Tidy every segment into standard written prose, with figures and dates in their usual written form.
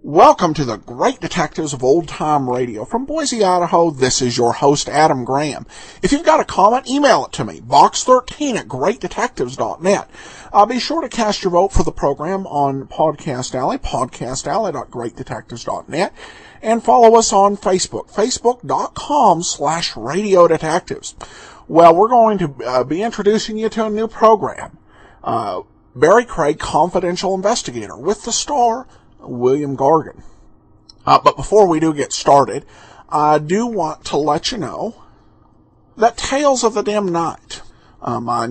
Welcome to the Great Detectives of Old Time Radio. From Boise, Idaho, this is your host, Adam Graham. If you've got a comment, email it to me, box13@greatdetectives.net. Be sure to cast your vote for the program on Podcast Alley, podcastalley.greatdetectives.net, and follow us on Facebook, facebook.com/Radio Detectives. Well, we're going to be introducing you to a new program, Barrie Craig, Confidential Investigator, with the star William Gargan. But before we do get started, I do want to let you know that Tales of the Dim Night, my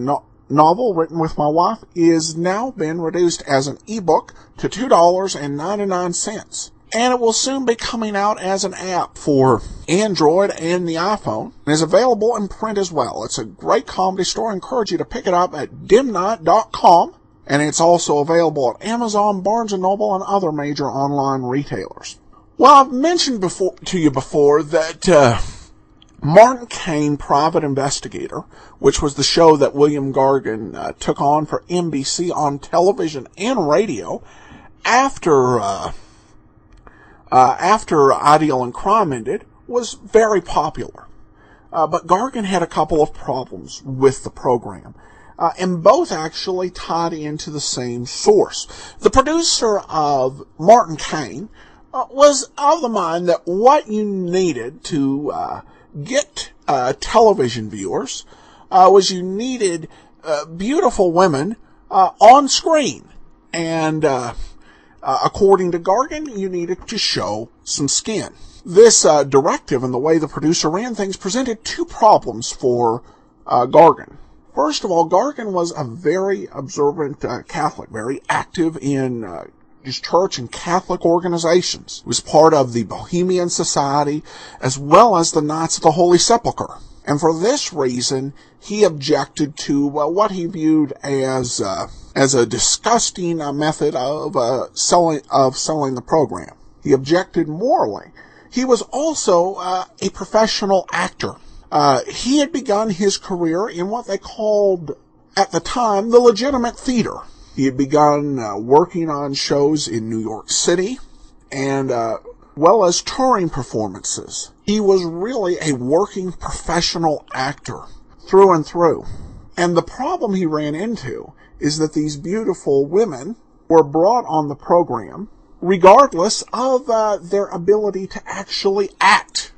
novel written with my wife, is now been reduced as an ebook to $2.99. And it will soon be coming out as an app for Android and the iPhone, and is available in print as well. It's a great comedy story. I encourage you to pick it up at dimnight.com. And it's also available at Amazon, Barnes & Noble, and other major online retailers. Well, I've mentioned to you before that Martin Caine, Private Investigator, which was the show that William Gargan took on for NBC on television and radio after Ideal and Crime ended, was very popular. But Gargan had a couple of problems with the program. And both actually tied into the same source. The producer of Martin Caine was of the mind that what you needed to get television viewers was you needed beautiful women on screen. And according to Gargan, you needed to show some skin. This directive and the way the producer ran things presented two problems for Gargan. First of all, Gargan was a very observant Catholic, very active in his church and Catholic organizations. He was part of the Bohemian Society as well as the Knights of the Holy Sepulchre. And for this reason, he objected to what he viewed as a disgusting method of selling the program. He objected morally. He was also a professional actor. He had begun his career in what they called, at the time, the legitimate theater. He had begun working on shows in New York City, and well as touring performances. He was really a working professional actor, through and through. And the problem he ran into is that these beautiful women were brought on the program, regardless of their ability to actually act.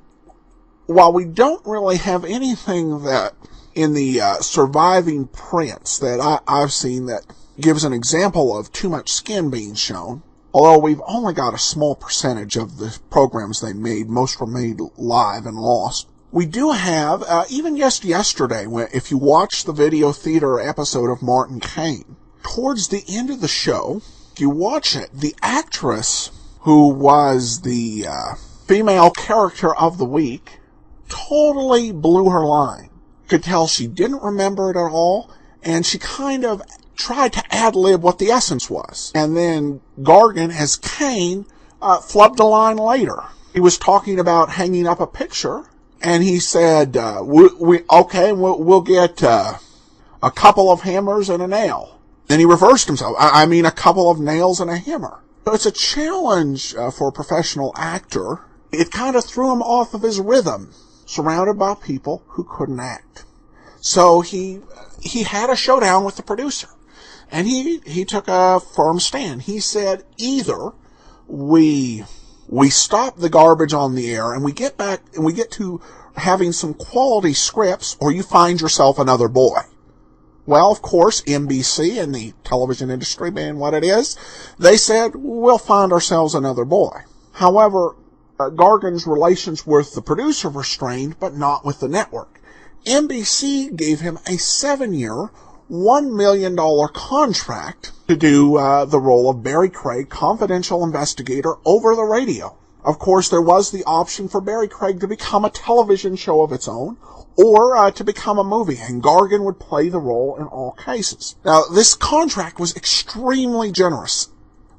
While we don't really have anything that in the surviving prints that I've seen that gives an example of too much skin being shown, although we've only got a small percentage of the programs they made, most were made live and lost. We do have, even just yesterday, if you watch the video theater episode of Martin Caine, towards the end of the show, if you watch it, the actress who was the female character of the week totally blew her line. Could tell she didn't remember it at all, and she kind of tried to ad-lib what the essence was. And then Gargan, as Caine, flubbed a line later. He was talking about hanging up a picture, and he said, we'll get a couple of hammers and a nail. Then he reversed himself. I mean, a couple of nails and a hammer. So it's a challenge for a professional actor. It kind of threw him off of his rhythm, surrounded by people who couldn't act. So he had a showdown with the producer, and he took a firm stand. He said, either we stop the garbage on the air and we get back and we get to having some quality scripts, or you find yourself another boy. Well, of course, NBC and the television industry being what it is, they said, we'll find ourselves another boy. However, Gargan's relations with the producer were strained, but not with the network. NBC gave him a 7-year, $1 million contract to do the role of Barrie Craig, confidential investigator, over the radio. Of course, there was the option for Barrie Craig to become a television show of its own, or to become a movie, and Gargan would play the role in all cases. Now, this contract was extremely generous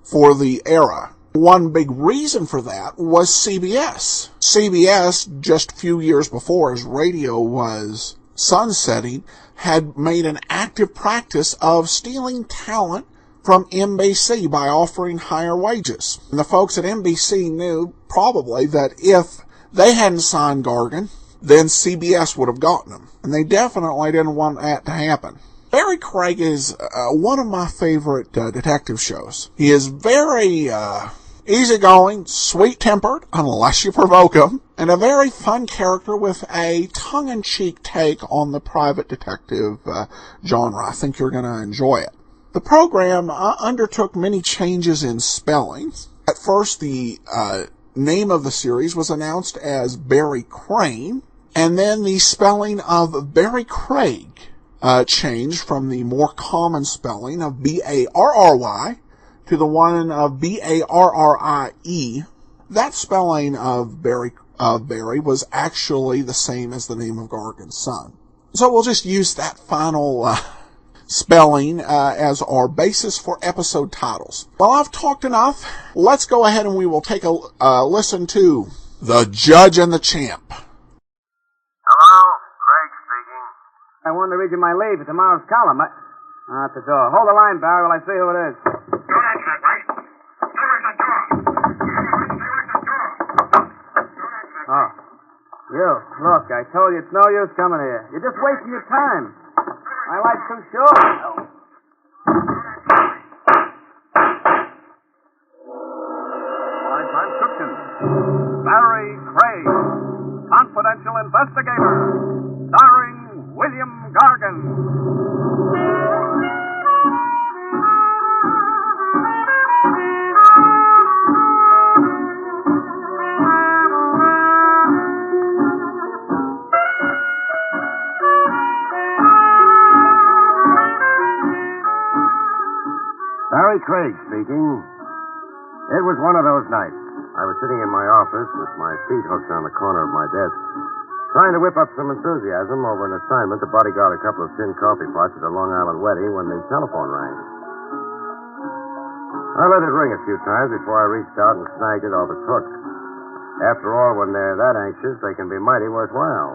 for the era. One big reason for that was CBS. CBS, just a few years before, as radio was sunsetting, had made an active practice of stealing talent from NBC by offering higher wages. And the folks at NBC knew probably that if they hadn't signed Gargan, then CBS would have gotten him. And they definitely didn't want that to happen. Barrie Craig is one of my favorite detective shows. He is very easygoing, sweet-tempered, unless you provoke him, and a very fun character with a tongue-in-cheek take on the private detective genre. I think you're going to enjoy it. The program undertook many changes in spelling. At first, the name of the series was announced as Barrie Craig, and then the spelling of Barrie Craig changed from the more common spelling of B-A-R-R-Y to the one of B-A-R-R-I-E. That spelling of Barrie was actually the same as the name of Gargan's son. So we'll just use that final spelling as our basis for episode titles. Well, I've talked enough. Let's go ahead and we will take a listen to The Judge and the Champ. Hello, Craig speaking. I wanted to read you my lead for tomorrow's column. At the door. Hold the line, Barry, while I see who it is. Don't answer it, right? Stay with the door. Stay with the door. Don't answer it. Oh. You, look, I told you it's no use coming here. You're just wasting your time. My life's too short. My transcription. Barrie Craig, confidential investigator, starring William Gargan. Barrie Craig speaking. It was one of those nights. I was sitting in my office with my feet hooked on the corner of my desk, trying to whip up some enthusiasm over an assignment to bodyguard a couple of tin coffee pots at a Long Island wedding when the telephone rang. I let it ring a few times before I reached out and snagged it off its hook. After all, when they're that anxious, they can be mighty worthwhile.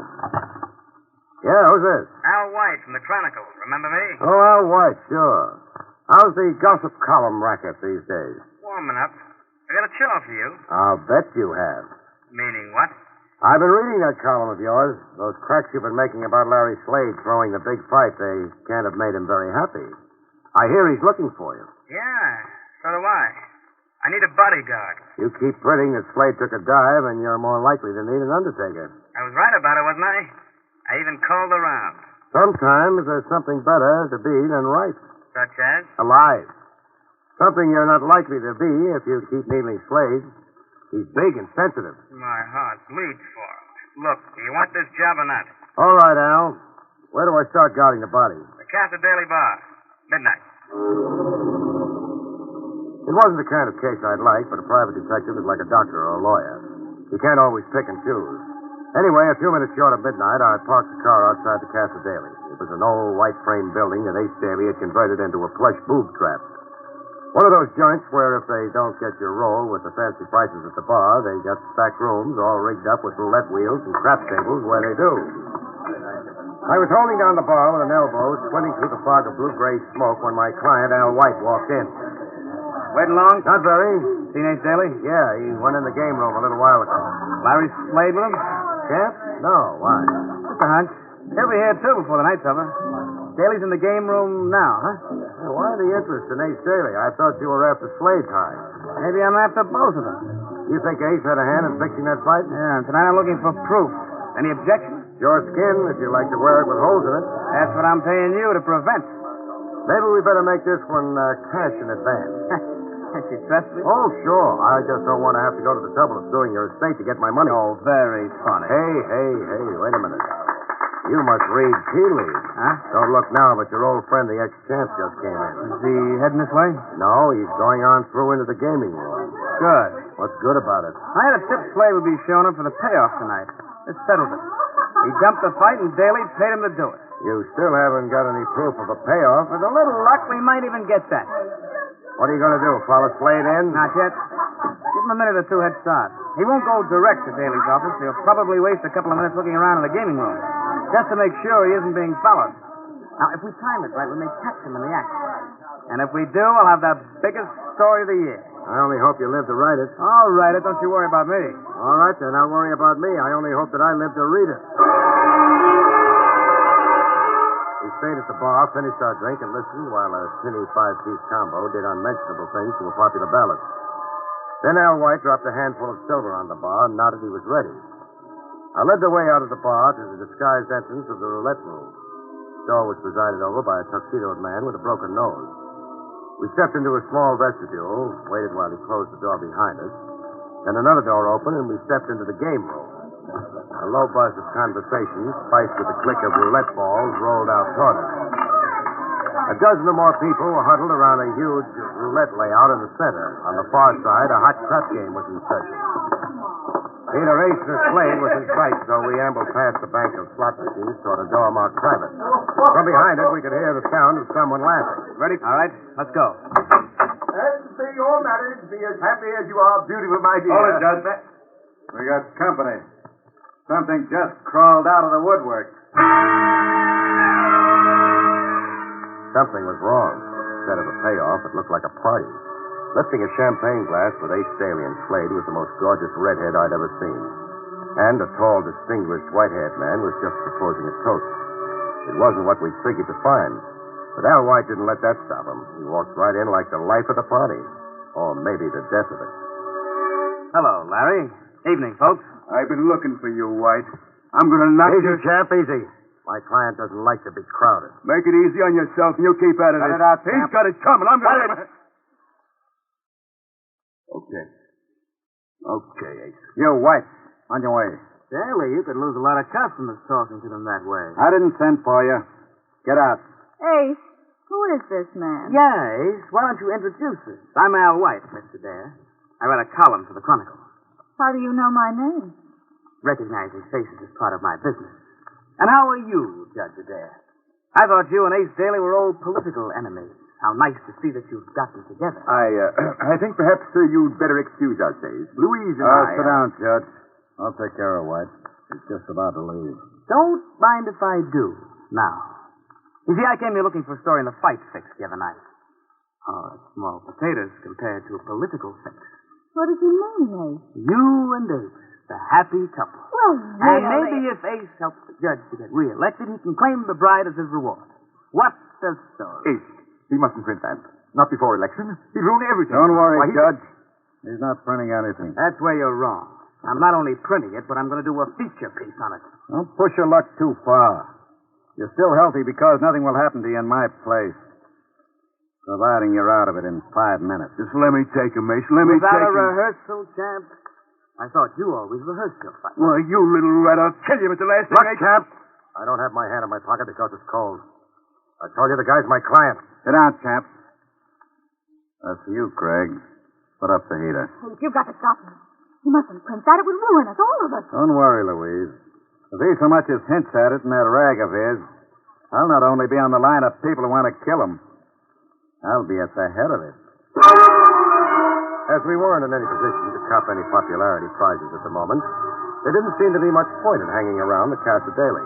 Yeah, who's this? Al White from the Chronicle. Remember me? Oh, Al White, sure. How's the gossip column racket these days? Warming up. I got a chore for you. I'll bet you have. Meaning what? I've been reading that column of yours. Those cracks you've been making about Larry Slade throwing the big fight, they can't have made him very happy. I hear he's looking for you. Yeah, so do I. I need a bodyguard. You keep printing that Slade took a dive, and you're more likely to need an undertaker. I was right about it, wasn't I? I even called around. Sometimes there's something better to be than right. Such as? Alive. Something you're not likely to be if you keep needling Slade. He's big and sensitive. My heart bleeds for him. Look, do you want this job or not? All right, Al. Where do I start guarding the body? The Casa Daily Bar. Midnight. It wasn't the kind of case I'd like, but a private detective is like a doctor or a lawyer. You can't always pick and choose. Anyway, a few minutes short of midnight, I parked the car outside the Casa Daily. It was an old white-frame building that Ace Daly had converted into a plush boob trap. One of those joints where if they don't get your roll with the fancy prices at the bar, they got stacked rooms all rigged up with roulette wheels and crap tables where they do. I was holding down the bar with an elbow, squinting through the fog of blue-gray smoke when my client, Al White, walked in. Waiting long? Not very. Seen Ace Daly? Yeah, he went in the game room a little while ago. Larry Slade with him? Champ? No, why? Just a hunch. He'll be here, too, before the night's over. Daly's in the game room now, huh? Hey, why the interest in Ace Daly? I thought you were after Slade's hide. Maybe I'm after both of them. You think Ace had a hand in fixing that fight? Yeah, and tonight I'm looking for proof. Any objections? Your skin, if you like to wear it with holes in it. That's what I'm paying you to prevent. Maybe we better make this one cash in advance. You trust me? Oh, sure. I just don't want to have to go to the trouble of suing your estate to get my money. Oh, very funny. Hey, wait a minute. You must read tea leaves. Huh? Don't look now, but your old friend, the ex-champ, just came in. Is he heading this way? No, he's going on through into the gaming room. Good. What's good about it? I had a tip Slade would be showing up for the payoff tonight. It settled it. He jumped the fight, and Daly paid him to do it. You still haven't got any proof of a payoff. With a little luck, we might even get that. What are you going to do, follow Slade in? Not yet. Give him a minute or two head start. He won't go direct to Daly's office. He'll probably waste a couple of minutes looking around in the gaming room, just to make sure he isn't being followed. Now, if we time it right, we may catch him in the act. And if we do, we'll have the biggest story of the year. I only hope you live to write it. I'll write it. Don't you worry about me. All right, then. Don't worry about me. I only hope that I live to read it. We stayed at the bar, finished our drink, and listened while a tinny five-piece combo did unmentionable things to a popular ballad. Then Al White dropped a handful of silver on the bar and nodded he was ready. I led the way out of the bar to the disguised entrance of the roulette room. The door was presided over by a tuxedoed man with a broken nose. We stepped into a small vestibule, waited while he closed the door behind us. Then another door opened, and we stepped into the game room. A low buzz of conversation, spiced with the click of roulette balls, rolled out toward us. A dozen or more people were huddled around a huge roulette layout in the center. On the far side, a hot crap game was in session. Neither Ace nor Slade was in sight, so we ambled past the bank of slot machines toward a door marked private. From behind it, we could hear the sound of someone laughing. Ready? All right, let's go. And be your marriage, be as happy as you are, beautiful, my dear. Hold it, Judge. We got company. Something just crawled out of the woodwork. Something was wrong. Instead of a payoff, it looked like a party. Lifting a champagne glass with Ace Daly and Slade was the most gorgeous redhead I'd ever seen. And a tall, distinguished, white-haired man was just proposing a toast. It wasn't what we figured to find. But Al White didn't let that stop him. He walked right in like the life of the party. Or maybe the death of it. Hello, Larry. Evening, folks. I've been looking for you, White. I'm going to knock Easy, you... chap, easy. My client doesn't like to be crowded. Make it easy on yourself, and you'll keep out of Cut this. it out, He's champ. got it coming. I'm going to... Okay. Okay, Ace. You, White. On your way. Daly, you could lose a lot of customers talking to them that way. I didn't send for you. Get out. Ace, who is this man? Yeah, Ace. Why don't you introduce us? I'm Al White, Mr. Dare. I write a column for the Chronicle. How do you know my name? Recognizing faces is part of my business. And how are you, Judge Adair? I thought you and Ace Daly were old political enemies. How nice to see that you've gotten together. I think perhaps you'd better excuse us, Ace. Louise and I... Sit down, Judge. I'll take care of White. He's just about to leave. Don't mind if I do. Now. You see, I came here looking for a story in the fight fix the other night. Oh, it's small potatoes compared to a political fix. What did you mean, Ace? You and Ace, the happy couple. Well, really? And maybe if Ace helps the judge to get reelected, he can claim the bride as his reward. What's the story? Ace, he mustn't print that. Not before election. He'd ruin everything. Don't worry, Why, Judge. He's not printing anything. That's where you're wrong. I'm not only printing it, but I'm going to do a feature piece on it. Don't push your luck too far. You're still healthy because nothing will happen to you in my place. Providing you're out of it in 5 minutes. Just let me take him, Ace. Let me Was that take a him. rehearsal, champ? I thought you always rehearsed your fight. Why, you little rat. I'll kill you at the last thing. Look, champ, I don't have my hand in my pocket because it's cold. I told you the guy's my client. Sit down, champ. That's for you, Craig. Put up the heater. Ace, you've got to stop him. You mustn't print that. It would ruin us, all of us. Don't worry, Louise. If he so much as hints at it in that rag of his, I'll not only be on the line of people who want to kill him, I'll be at the head of it. As we weren't in any position to cop any popularity prizes at the moment, there didn't seem to be much point in hanging around the Casa Daily.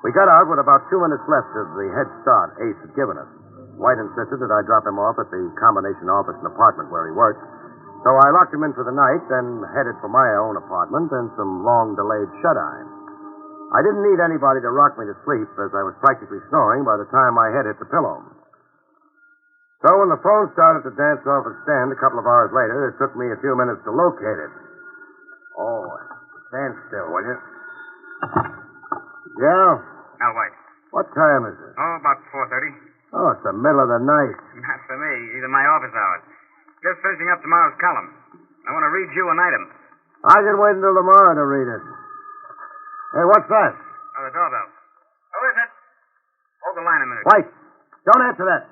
We got out with about 2 minutes left of the head start Ace had given us. White insisted that I drop him off at the combination office and apartment where he worked. So I locked him in for the night, then headed for my own apartment and some long-delayed shut-eye. I didn't need anybody to rock me to sleep, as I was practically snoring by the time my head hit the pillow. So when the phone started to dance off its stand a couple of hours later, it took me a few minutes to locate it. Oh, stand still, will you? Yeah? Al White. What time is it? Oh, about 4:30. Oh, it's the middle of the night. Not for me. These are my office hours. Just finishing up tomorrow's column. I want to read you an item. I can wait until tomorrow to read it. Hey, what's that? Oh, the doorbell. Who is it? Hold the line a minute. White, don't answer that.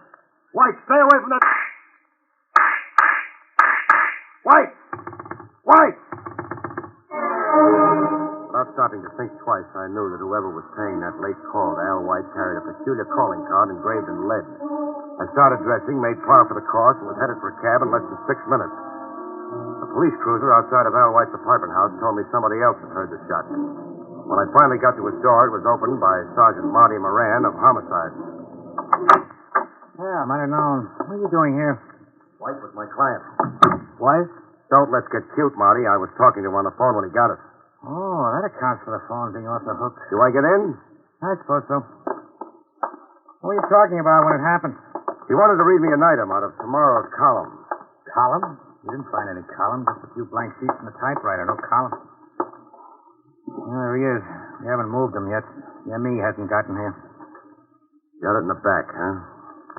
White, stay away from that. White! Without stopping to think twice, I knew that whoever was paying that late call to Al White carried a peculiar calling card engraved in lead. I started dressing, made par for the course, and was headed for a cab in less than 6 minutes. The police cruiser outside of Al White's apartment house told me somebody else had heard the shot. When I finally got to his door, it was opened by Sergeant Marty Moran of Homicide. Yeah, I might have known. What are you doing here? White was my client. Wife? Don't let's get cute, Marty. I was talking to him on the phone when he got us. Oh, that accounts for the phone being off the hook. Do I get in? I suppose so. What were you talking about when it happened? He wanted to read me an item out of tomorrow's column. Column? You didn't find any column, just a few blank sheets in the typewriter, no column. There he is. We haven't moved him yet. The ME hasn't gotten here. Got it in the back, huh?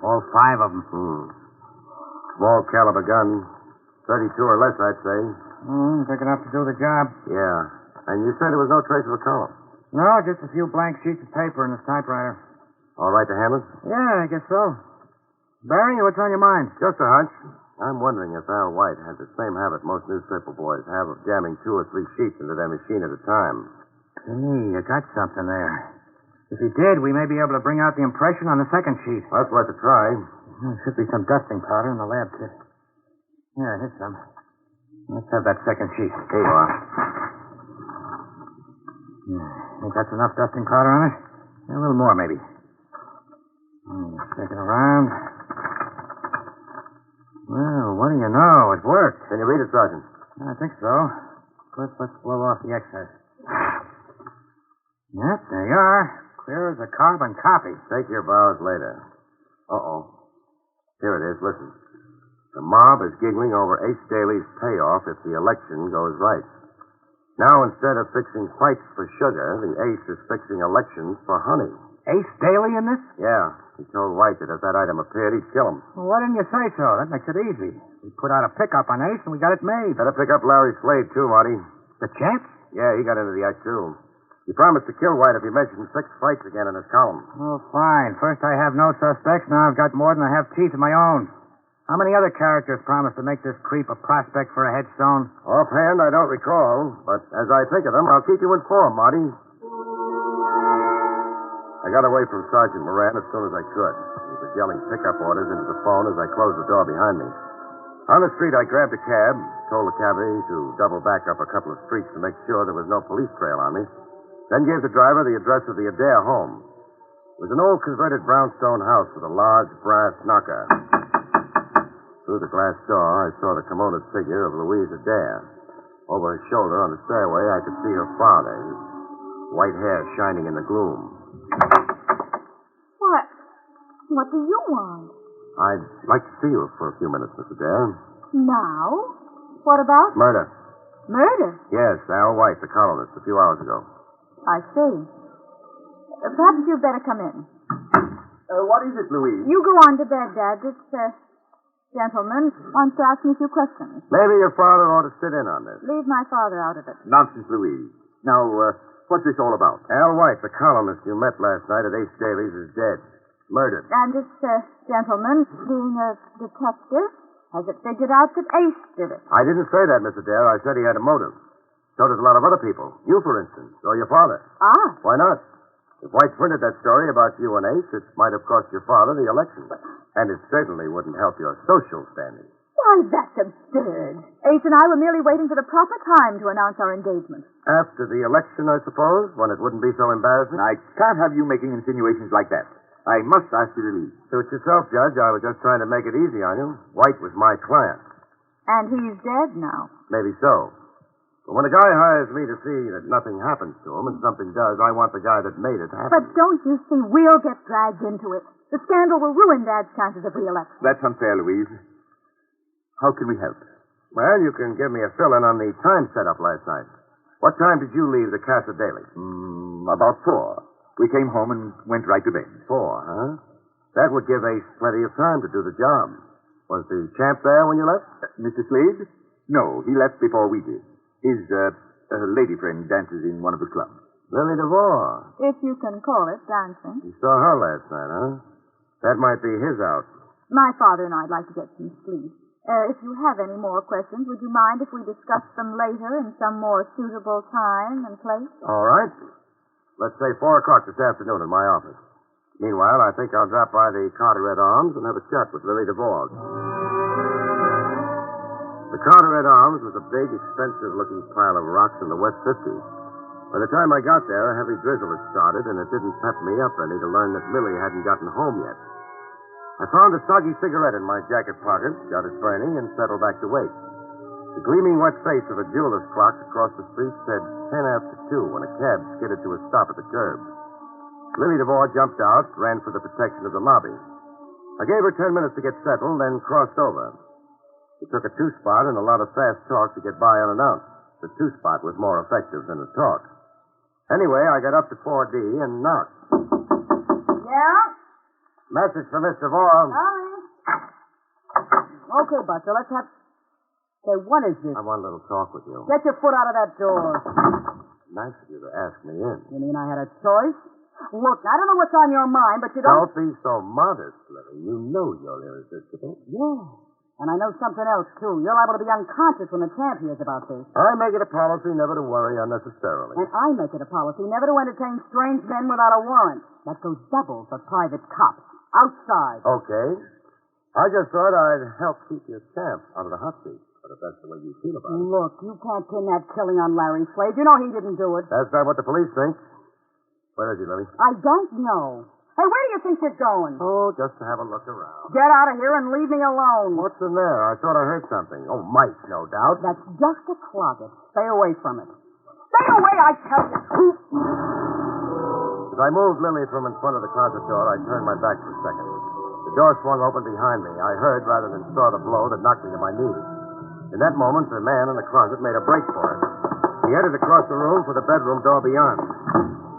All 5 of them. Small caliber gun. 32 or less, I'd say. Big enough to do the job. Yeah. And you said there was no trace of a column. No, just a few blank sheets of paper in his typewriter. All right to handle it? Yeah, I guess so. Barry, what's on your mind? Just a hunch. I'm wondering if Al White had the same habit most newspaper boys have of jamming 2 or 3 sheets into their machine at a time. Hey, you got something there. If he did, we may be able to bring out the impression on the second sheet. Well, that's worth a try. There should be some dusting powder in the lab kit. Yeah, here's some. Let's have that second sheet. Here you are. Think that's enough dusting powder on it? Yeah, a little more, maybe. Shake it around. Well, what do you know? It worked. Can you read it, Sergeant? I think so. First, let's blow off the excess. Yep, there you are. Clear as a carbon copy. Take your vows later. Uh-oh. Here it is. Listen. The mob is giggling over Ace Daly's payoff if the election goes right. Now, instead of fixing fights for sugar, the Ace is fixing elections for honey. Ace Daly in this? Yeah. He told White that if that item appeared, he'd kill him. Well, why didn't you say so? That makes it easy. We put out a pickup on Ace and we got it made. Better pick up Larry Slade, too, Marty. The chance? Yeah, he got into the act, too. He promised to kill White if he mentioned 6 fights again in his column. Oh, fine. First I have no suspects. Now I've got more than I have teeth of my own. How many other characters promised to make this creep a prospect for a headstone? Offhand, I don't recall, but as I think of them, I'll keep you informed, Marty. I got away from Sergeant Moran as soon as I could. He was yelling pickup orders into the phone as I closed the door behind me. On the street, I grabbed a cab, told the cabbie to double back up a couple of streets to make sure there was no police trail on me, then gave the driver the address of the Adair home. It was an old converted brownstone house with a large brass knocker. Through the glass door, I saw the kimonoed figure of Louise Adair. Over her shoulder on the stairway, I could see her father, his white hair shining in the gloom. What do you want? I'd like to see you for a few minutes, Miss Adair. Now? What about? Murder. Murder? Yes, Al White, the columnist, a few hours ago. I see. Perhaps you'd better come in. What is it, Louise? You go on to bed, Dad. This gentleman wants to ask me a few questions. Maybe your father ought to sit in on this. Leave my father out of it. Nonsense, Louise. Now, what's this all about? Al White, the columnist you met last night at Ace Daly's, is dead. Murdered. And this gentleman, being a detective, has it figured out that Ace did it. I didn't say that, Miss Adair. I said he had a motive. So does a lot of other people. You, for instance, or your father. Ah. Why not? If White printed that story about you and Ace, it might have cost your father the election. And it certainly wouldn't help your social standing. Why, that's absurd. Ace and I were merely waiting for the proper time to announce our engagement. After the election, I suppose, when it wouldn't be so embarrassing? I can't have you making insinuations like that. I must ask you to leave. Suit yourself, Judge. I was just trying to make it easy on you. White was my client. And he's dead now. Maybe so. But when a guy hires me to see that nothing happens to him and something does, I want the guy that made it happen. But don't you see, we'll get dragged into it. The scandal will ruin Dad's chances of re-election. That's unfair, Louise. How can we help? Well, you can give me a fill-in on the time set-up last night. What time did you leave the Casa Daily? About 4. We came home and went right to bed. 4, huh? That would give Ace plenty of time to do the job. Was the champ there when you left? Mr. Slade? No, he left before we did. His lady friend dances in one of the clubs. Lily DeVore. If you can call it dancing. You saw her last night, huh? That might be his out. My father and I'd like to get some sleep. If you have any more questions, would you mind if we discuss them later in some more suitable time and place? All right. Let's say 4 o'clock this afternoon in my office. Meanwhile, I think I'll drop by the Carteret Arms and have a chat with Lily DeVore. The Carteret Arms was a big, expensive-looking pile of rocks in the West 50s. By the time I got there, a heavy drizzle had started, and it didn't pep me up any to learn that Lily hadn't gotten home yet. I found a soggy cigarette in my jacket pocket, got it burning, and settled back to wait. The gleaming wet face of a jeweler's clock across the street said 10 after 2 when a cab skidded to a stop at the curb. Lily DeVore jumped out, ran for the protection of the lobby. I gave her 10 minutes to get settled, then crossed over. It took a 2-spot and a lot of fast talk to get by unannounced. The 2-spot was more effective than the talk. Anyway, I got up to 4D and knocked. Yeah? Message for Miss DeVore. Sorry. Okay, Buster, let's have... Say, what is this? I want a little talk with you. Get your foot out of that door. Nice of you to ask me in. You mean I had a choice? Look, I don't know what's on your mind, but you don't... Don't be so modest, Lily. You know you're irresistible. Yeah. And I know something else, too. You're liable to be unconscious when the champ hears about this. I make it a policy never to worry unnecessarily. And I make it a policy never to entertain strange men without a warrant. That goes double for private cops. Outside. Okay. I just thought I'd help keep your champ out of the hot seat. But if that's the way you feel about it. Look, you can't pin that killing on Larry Slade. You know he didn't do it. That's not what the police think. Where is he, Lily? I don't know. Hey, where do you think you're going? Oh, just to have a look around. Get out of here and leave me alone. What's in there? I thought I heard something. Oh, mice, no doubt. That's just a closet. Stay away from it. Stay away, I tell you. As I moved Lily from in front of the closet door, I turned my back for a second. The door swung open behind me. I heard rather than saw the blow that knocked me to my knees. In that moment, the man in the closet made a break for it. He headed across the room for the bedroom door beyond.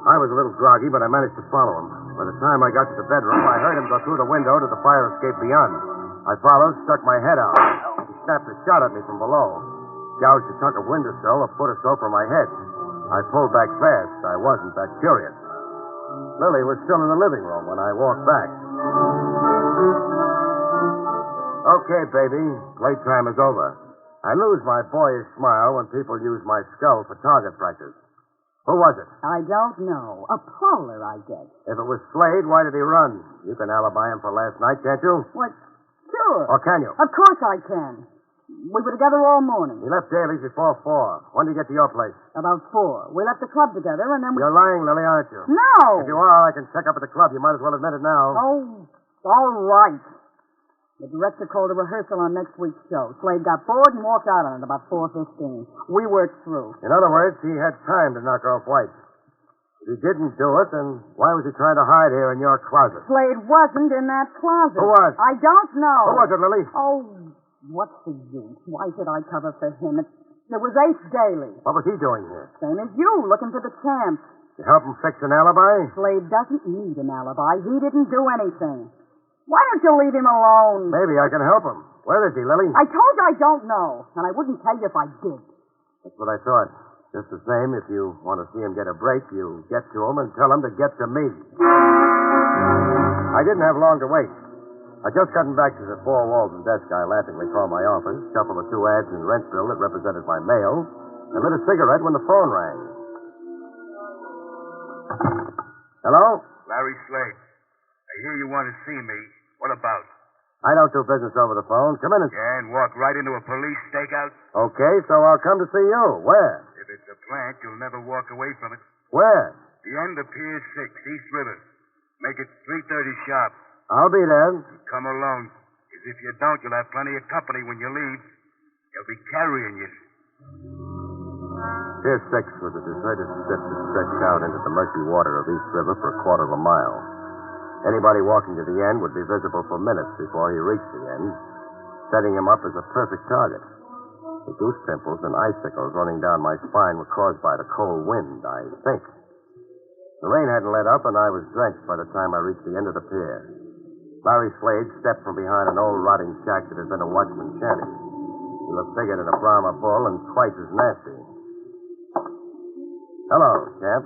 I was a little groggy, but I managed to follow him. By the time I got to the bedroom, I heard him go through the window to the fire escape beyond. I followed, stuck my head out. He snapped a shot at me from below. Gouged a chunk of windowsill a foot or so from my head. I pulled back fast. I wasn't that curious. Lily was still in the living room when I walked back. Okay, baby. Playtime is over. I lose my boyish smile when people use my skull for target practice. Who was it? I don't know. A prowler, I guess. If it was Slade, why did he run? You can alibi him for last night, can't you? What? Sure. Or can you? Of course I can. We were together all morning. He left Daly's before 4. When did he get to your place? About 4. We left the club together, and then we... You're lying, Lily, aren't you? No! If you are, I can check up at the club. You might as well admit it now. Oh, all right. The director called a rehearsal on next week's show. Slade got bored and walked out on it about 4:15. We worked through. In other words, he had time to knock off White. If he didn't do it, then why was he trying to hide here in your closet? Slade wasn't in that closet. Who was? I don't know. Who was it, Lily? Oh, what's the use? Why should I cover for him? It was Ace Daly. What was he doing here? Same as you, looking for the champ. To help him fix an alibi? Slade doesn't need an alibi. He didn't do anything. Why don't you leave him alone? Maybe I can help him. Where is he, Lily? I told you I don't know, and I wouldn't tell you if I did. That's what I thought. Just the same, if you want to see him get a break, you get to him and tell him to get to me. I didn't have long to wait. I just gotten back to the four walls and desk I laughingly called my office, shuffled the 2 ads in Rentsville that represented my mail, and lit a cigarette when the phone rang. Hello? Larry Slade. I hear you want to see me. What about? I don't do business over the phone. Come in and... Yeah, and walk right into a police stakeout? Okay, so I'll come to see you. Where? If it's a plant, you'll never walk away from it. Where? The end of Pier 6, East River. Make it 3:30 sharp. I'll be there. Come alone. Because if you don't, you'll have plenty of company when you leave. They'll be carrying you. Pier 6 was a deserted strip that stretched out into the murky water of East River for a quarter of a mile. Anybody walking to the end would be visible for minutes before he reached the end, setting him up as a perfect target. The goose pimples and icicles running down my spine were caused by the cold wind, I think. The rain hadn't let up, and I was drenched by the time I reached the end of the pier. Larry Slade stepped from behind an old rotting shack that had been a watchman's shanty. He looked bigger than a Brahma bull and twice as nasty. Hello, champ.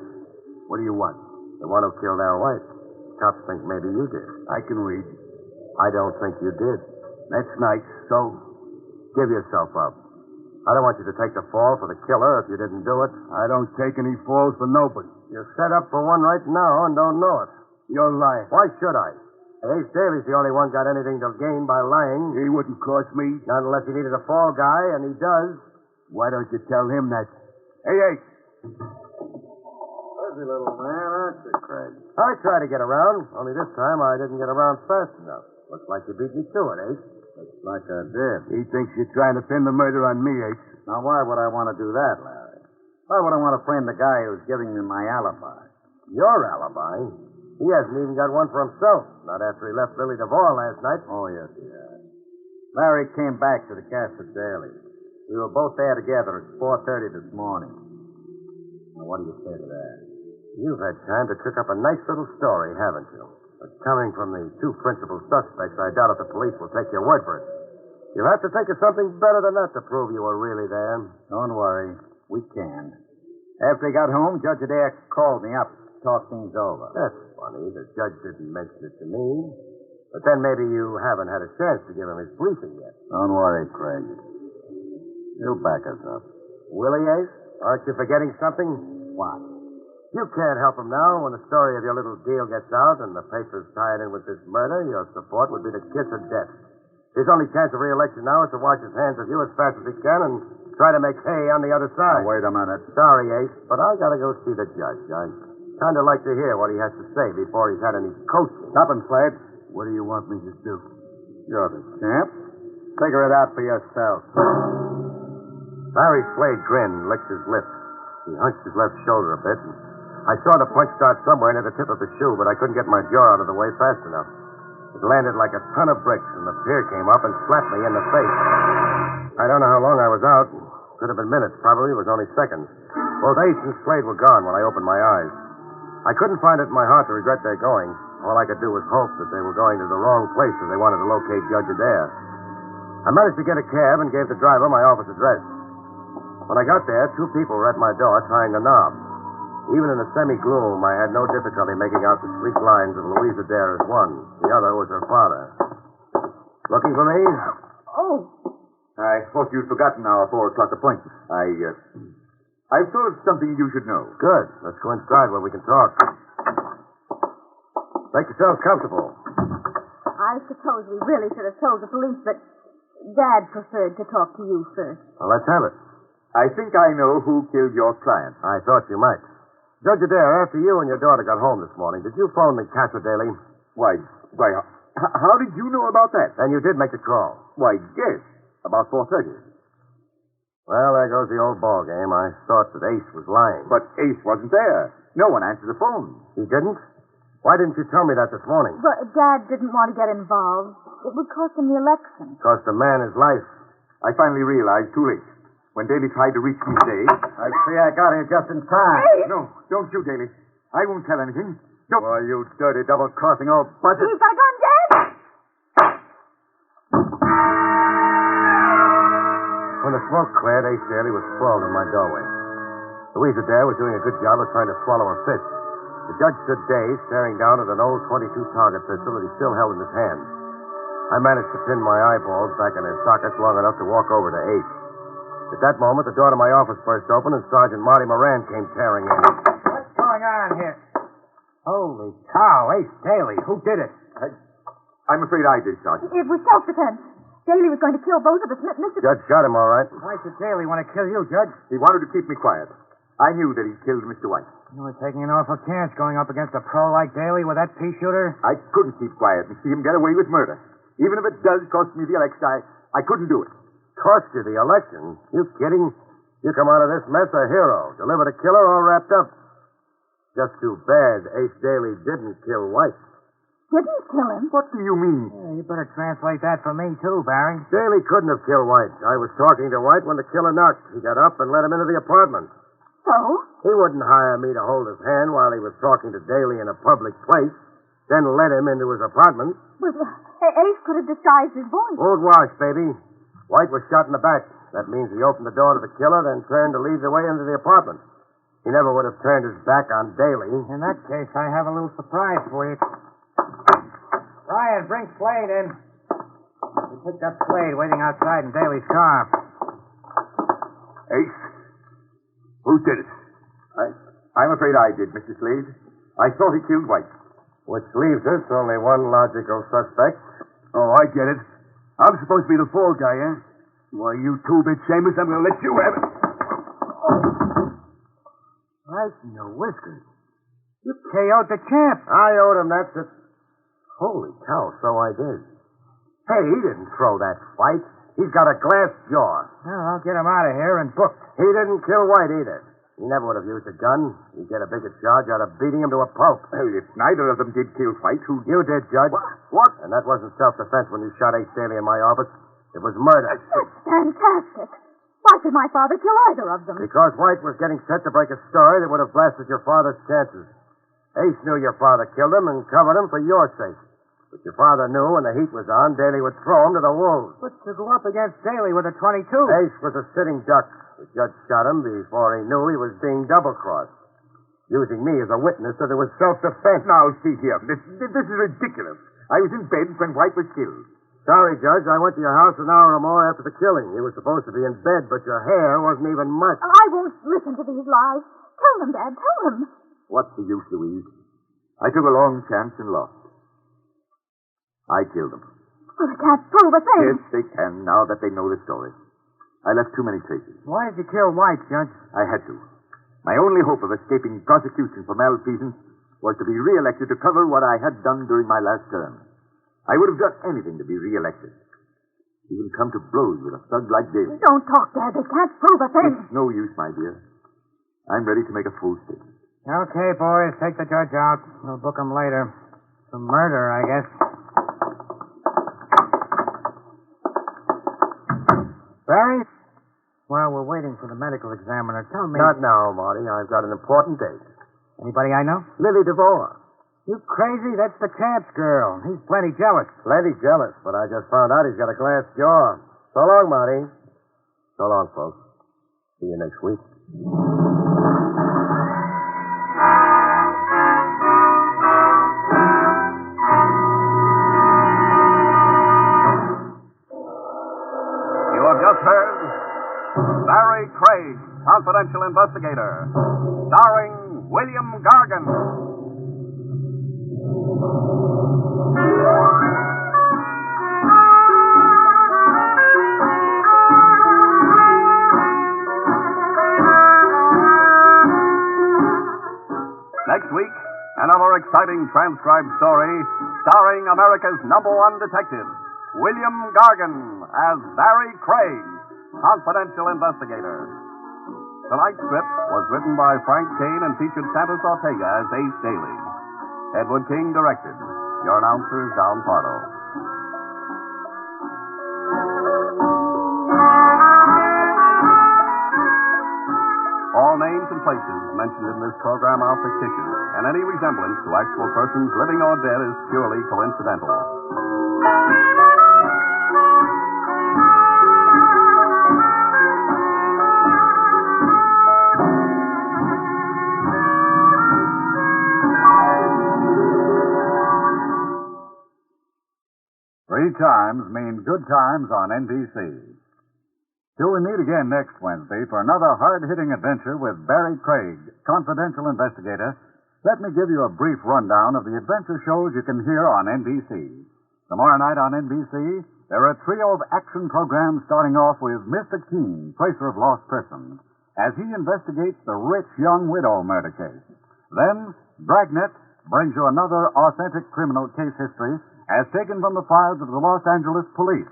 What do you want? The one who killed Al White. Cops think maybe you did. I can read. I don't think you did. That's nice. So? Give yourself up. I don't want you to take the fall for the killer if you didn't do it. I don't take any falls for nobody. You're set up for one right now and don't know it. You're lying. Why should I? Ace Daly's the only one got anything to gain by lying. He wouldn't cost me. Not unless he needed a fall guy, and he does. Why don't you tell him that? Hey, Ace. Busy little man, aren't you, Craig? I tried to get around, only this time I didn't get around fast enough. Looks like you beat me to it, Ace. Looks like I did. He thinks you're trying to pin the murder on me, Ace. Now, why would I want to do that, Larry? Why would I want to frame the guy who's giving me my alibi? Your alibi? He hasn't even got one for himself. Not after he left Billy DeVore last night. Oh, yes, he has. Larry came back to the Casa Daly. We were both there together at 4:30 this morning. Now, what do you say to that? You've had time to cook up a nice little story, haven't you? But coming from the two principal suspects, I doubt if the police will take your word for it. You'll have to think of something better than that to prove you were really there. Don't worry. We can. After he got home, Judge Adair called me up to talk things over. That's funny. The judge didn't mention it to me. But then maybe you haven't had a chance to give him his briefing yet. Don't worry, Craig. He'll back us up. Will he, Ace? Aren't you forgetting something? What? You can't help him now. When the story of your little deal gets out and the papers tie it in with this murder, your support would be the kiss of death. His only chance of re-election now is to wash his hands of you as fast as he can and try to make hay on the other side. Now, wait a minute. Sorry, Ace, but I gotta go see the judge. I kind of like to hear what he has to say before he's had any coaching. Stop him, Slade. What do you want me to do? You're the champ. Figure it out for yourself. Larry Slade grinned and licked his lips. He hunched his left shoulder a bit, and I saw the punch start somewhere near the tip of his shoe, but I couldn't get my jaw out of the way fast enough. It landed like a ton of bricks, and the pier came up and slapped me in the face. I don't know how long I was out. Could have been minutes, probably. It was only seconds. Both Ace and Slade were gone when I opened my eyes. I couldn't find it in my heart to regret their going. All I could do was hope that they were going to the wrong place if they wanted to locate Judge Adair. I managed to get a cab and gave the driver my office address. When I got there, two people were at my door tying the knob. Even in the semi-gloom, I had no difficulty making out the sleek lines of Louise Adair as one. The other was her father. Looking for me? Oh, I thought you'd forgotten our 4 o'clock appointment. I've thought of something you should know. Good. Let's go inside where we can talk. Make yourselves comfortable. I suppose we really should have told the police, but Dad preferred to talk to you first. Well, let's have it. I think I know who killed your client. I thought you might. Judge Adair, after you and your daughter got home this morning, did you phone the Casa Daly? Why, how did you know about that? Then you did make the call. Why, yes, about 4:30. Well, there goes the old ball game. I thought that Ace was lying. But Ace wasn't there. No one answered the phone. He didn't? Why didn't you tell me that this morning? But Dad didn't want to get involved. It would cost him the election. Cost a man his life. I finally realized too late. When Daly tried to reach me today... I see I got here just in time. Hey! No, don't you, Daly. I won't tell anything. Don't. Why, you dirty double-crossing old buzzard. He's got a gun, Dad! When the smoke cleared, Ace Daly was sprawled in my doorway. Louise Adair was doing a good job of trying to swallow her fist. The judge stood dazed, staring down at an old .22 target pistol that he still held in his hand. I managed to pin my eyeballs back in their sockets long enough to walk over to Ace. At that moment, the door to my office burst open, and Sergeant Marty Moran came tearing in. What's going on here? Holy cow, Ace Daly. Who did it? I'm afraid I did, Sergeant. It was self-defense. Daly was going to kill both of us. Mr. Judge shot him, all right. Why should Daly want to kill you, Judge? He wanted to keep me quiet. I knew that he killed Mr. White. You were taking an awful chance going up against a pro like Daly with that pea shooter. I couldn't keep quiet and see him get away with murder. Even if it does cost me the election, I couldn't do it. Cost you the election? You kidding? You come out of this mess a hero. Delivered a killer all wrapped up. Just too bad Ace Daly didn't kill White. Didn't kill him? What do you mean? Yeah, you better translate that for me, too, Barry. Daly couldn't have killed White. I was talking to White when the killer knocked. He got up and let him into the apartment. So? He wouldn't hire me to hold his hand while he was talking to Daly in a public place, then let him into his apartment. But Ace could have disguised his voice. Old wash, baby. White was shot in the back. That means he opened the door to the killer, then turned to lead the way into the apartment. He never would have turned his back on Daly. In that case, I have a little surprise for you. Ryan, bring Slade in. We picked up Slade waiting outside in Daly's car. Ace, who did it? I'm afraid I did, Mr. Slade. I thought he killed White. Which leaves us only one logical suspect. Oh, I get it. I'm supposed to be the fall guy, eh? Why, you two-bit Seamus, I'm going to let you have it. Right in your whiskers. You KO'd the champ. I owed him, that's it. Holy cow, so I did. Hey, he didn't throw that fight. He's got a glass jaw. Well, I'll get him out of here and booked. He didn't kill White either. He never would have used a gun. He'd get a bigger charge out of beating him to a pulp. Well, if neither of them did kill White, who... You did, Judge. What? And that wasn't self-defense when you shot Ace Daly in my office. It was murder. That's fantastic. Why should my father kill either of them? Because White was getting set to break a story that would have blasted your father's chances. Ace knew your father killed him and covered him for your sake. But your father knew when the heat was on, Daly would throw him to the wolves. But to go up against Daly with a 22. Ace was a sitting duck. The judge shot him before he knew he was being double-crossed. Using me as a witness that it was self-defense. Now, see here. This is ridiculous. I was in bed when White was killed. Sorry, Judge. I went to your house an hour or more after the killing. You were supposed to be in bed, but your hair wasn't even much. I won't listen to these lies. Tell them, Dad. Tell them. What's the use, Louise? I took a long chance and lost. I killed them. Well, they can't prove a thing. Yes, they can, now that they know the story. I left too many traces. Why did you kill White, Judge? I had to. My only hope of escaping prosecution for malfeasance was to be re-elected to cover what I had done during my last term. I would have done anything to be re-elected. Even come to blows with a thug like Daly. Don't talk, Dad. They can't prove a thing. It's no use, my dear. I'm ready to make a full statement. Okay, boys, take the judge out. We'll book him later. For murder, I guess. Barry? Well, we're waiting for the medical examiner. Tell me... Not now, Marty. I've got an important date. Anybody I know? Lily DeVore. You crazy? That's the champ's girl. He's plenty jealous. Plenty jealous, but I just found out he's got a glass jaw. So long, Marty. So long, folks. See you next week. You have just heard Barrie Craig, Confidential Investigator, starring William Gargan. Next week, another exciting transcribed story starring America's #1 detective, William Gargan, as Barrie Craig, Confidential Investigator. Tonight's script was written by Frank Kane and featured Santos Ortega as Ace Daly. Edward King directed. Your announcer is Don Pardo. All names and places mentioned in this program are fictitious, and any resemblance to actual persons living or dead is purely coincidental. Three times mean good times on NBC. Till we meet again next Wednesday for another hard-hitting adventure with Barrie Craig, Confidential Investigator, let me give you a brief rundown of the adventure shows you can hear on NBC. Tomorrow night on NBC, there are a trio of action programs starting off with Mr. Keene, Tracer of Lost Persons, as he investigates the rich young widow murder case. Then, Dragnet brings you another authentic criminal case history as taken from the files of the Los Angeles police.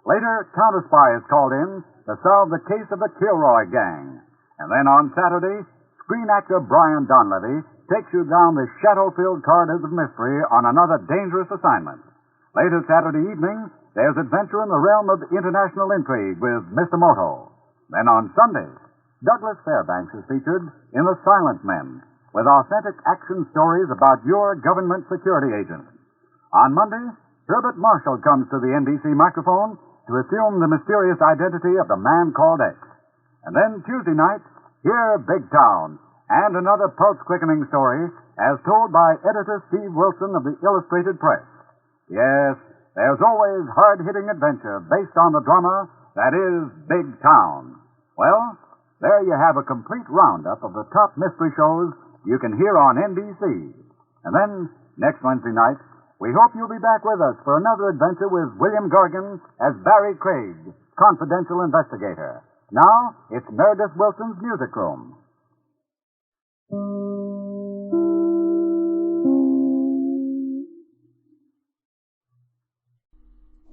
Later, Counter-Spy is called in to solve the case of the Kilroy gang. And then on Saturday, screen actor Brian Donlevy takes you down the shadow-filled corridors of mystery on another dangerous assignment. Later Saturday evening, there's adventure in the realm of international intrigue with Mr. Moto. Then on Sunday, Douglas Fairbanks is featured in The Silent Men, with authentic action stories about your government security agent. On Monday, Herbert Marshall comes to the NBC microphone to assume the mysterious identity of the man called X. And then Tuesday night, hear Big Town, and another pulse-quickening story as told by editor Steve Wilson of the Illustrated Press. Yes, there's always hard-hitting adventure based on the drama that is Big Town. Well, there you have a complete roundup of the top mystery shows you can hear on NBC. And then, next Wednesday night, we hope you'll be back with us for another adventure with William Gargan as Barrie Craig, confidential investigator. Now, it's Meredith Wilson's Music Room.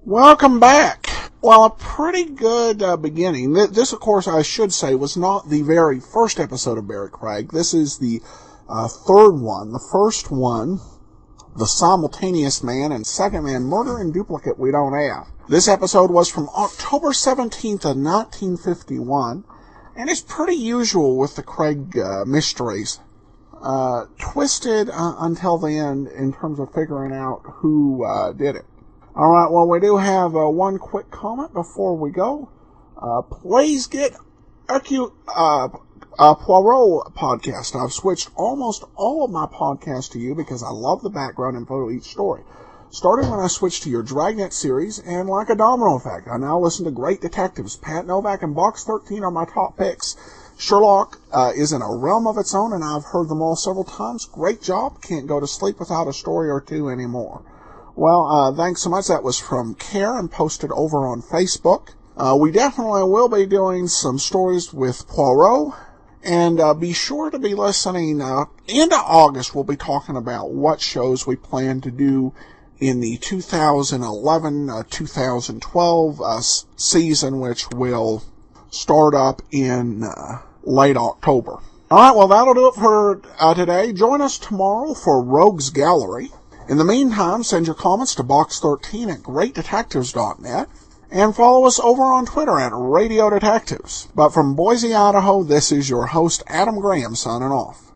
Welcome back. Well, a pretty good beginning. This, of course, I should say, was not the very first episode of Barrie Craig. This is the third one. The first one, The Simultaneous Man, and Second Man, Murder in Duplicate We Don't Have. This episode was from October 17th of 1951, and it's pretty usual with the Craig mysteries. Twisted until the end in terms of figuring out who did it. All right, well, we do have one quick comment before we go. Please get Poirot podcast. I've switched almost all of my podcasts to you because I love the background info to each story. Starting when I switched to your Dragnet series, and like a domino effect, I now listen to Great Detectives. Pat Novak and Box 13 are my top picks. Sherlock is in a realm of its own, and I've heard them all several times. Great job. Can't go to sleep without a story or two anymore. Well, thanks so much. That was from Care and posted over on Facebook. We definitely will be doing some stories with Poirot. And be sure to be listening. End of August, we'll be talking about what shows we plan to do in the 2011-2012 season, which will start up in late October. All right, well, that'll do it for today. Join us tomorrow for Rogues Gallery. In the meantime, send your comments to box13 at greatdetectives.net and follow us over on Twitter at Radio Detectives. But from Boise, Idaho, this is your host, Adam Graham, signing off.